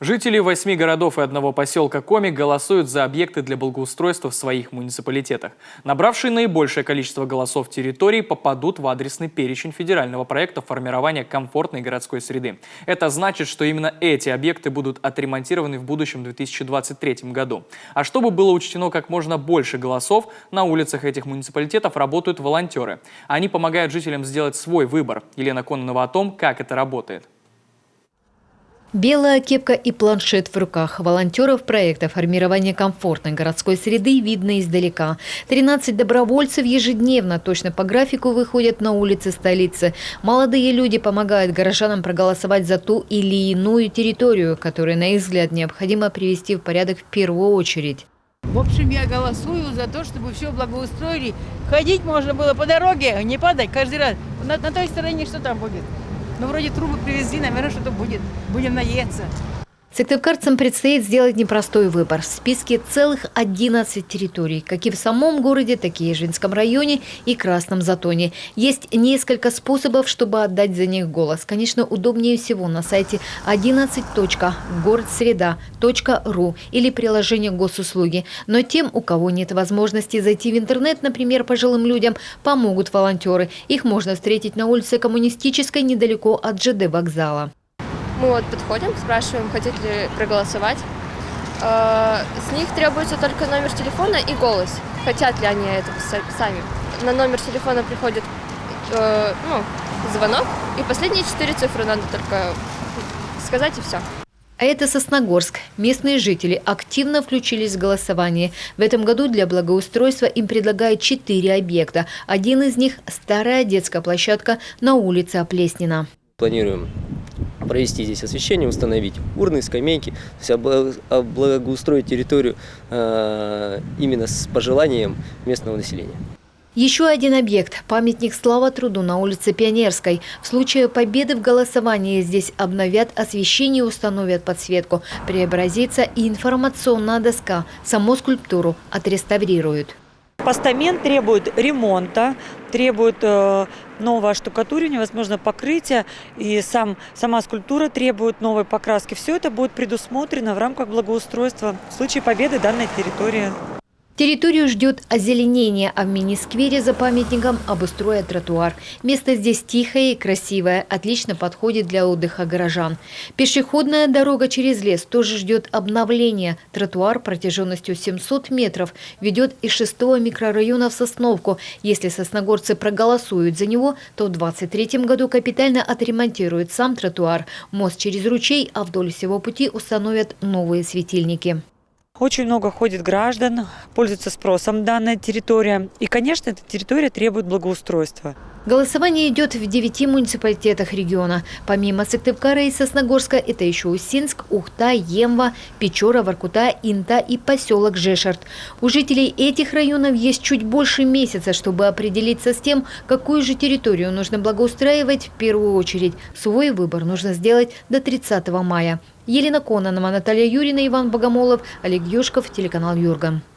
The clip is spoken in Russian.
Жители 8 городов и одного поселка Коми голосуют за объекты для благоустройства в своих муниципалитетах. Набравшие наибольшее количество голосов территорий попадут в адресный перечень федерального проекта формирования комфортной городской среды. Это значит, что именно эти объекты будут отремонтированы в будущем 2023 году. А чтобы было учтено как можно больше голосов, на улицах этих муниципалитетов работают волонтеры. Они помогают жителям сделать свой выбор. Елена Кононова о том, как это работает. Белая кепка и планшет в руках. Волонтеров проекта формирования комфортной городской среды видно издалека. 13 добровольцев ежедневно, точно по графику, выходят на улицы столицы. Молодые люди помогают горожанам проголосовать за ту или иную территорию, которую, на их взгляд, необходимо привести в порядок в первую очередь. В общем, я голосую за то, чтобы все благоустроили. Ходить можно было по дороге, не падать каждый раз. На той стороне что там будет? Ну, вроде трубы привезли, наверное, что-то будет. Будем надеяться. Сыктывкарцам предстоит сделать непростой выбор. В списке целых 11 территорий, как и в самом городе, так и в Ежвинском районе и Красном Затоне. Есть несколько способов, чтобы отдать за них голос. Конечно, удобнее всего на сайте 11.городсреда.ру или приложение госуслуги. Но тем, у кого нет возможности зайти в интернет, например, пожилым людям, помогут волонтеры. Их можно встретить на улице Коммунистической, недалеко от ЖД вокзала. Мы вот подходим, спрашиваем, хотят ли проголосовать. С них требуется только номер телефона и голос. Хотят ли они это сами. На номер телефона приходит звонок, и последние 4 цифры надо только сказать, и все. А это Сосногорск. Местные жители активно включились в голосование. В этом году для благоустройства им предлагают 4 объекта. Один из них – старая детская площадка на улице Оплеснина. Планируем провести здесь освещение, установить урны, скамейки, то есть благоустроить территорию именно с пожеланием местного населения. Еще один объект – памятник «Слава труду» на улице Пионерской. В случае победы в голосовании здесь обновят освещение, установят подсветку. Преобразится и информационная доска. Саму скульптуру отреставрируют. Постамент требует ремонта, требует нового оштукатуривания, возможно, покрытия, и сама скульптура требует новой покраски. Все это будет предусмотрено в рамках благоустройства в случае победы данной территории. Территорию ждет озеленение, а в мини-сквере за памятником обустроят тротуар. Место здесь тихое и красивое, отлично подходит для отдыха горожан. Пешеходная дорога через лес тоже ждет обновления. Тротуар протяженностью 700 метров ведет из 6-го микрорайона в Сосновку. Если сосногорцы проголосуют за него, то в 2023 году капитально отремонтируют сам тротуар, мост через ручей, а вдоль всего пути установят новые светильники. Очень много ходит граждан, пользуется спросом данная территория. И, конечно, эта территория требует благоустройства. Голосование идет в 9 муниципалитетах региона. Помимо Сыктывкара и Сосногорска, это еще Усинск, Ухта, Емва, Печора, Воркута, Инта и поселок Жешерт. У жителей этих районов есть чуть больше месяца, чтобы определиться с тем, какую же территорию нужно благоустраивать в первую очередь. Свой выбор нужно сделать до 30 мая. Елена Кононова, Наталья Юрьевна, Иван Богомолов, Олег Юшков, телеканал Юрган.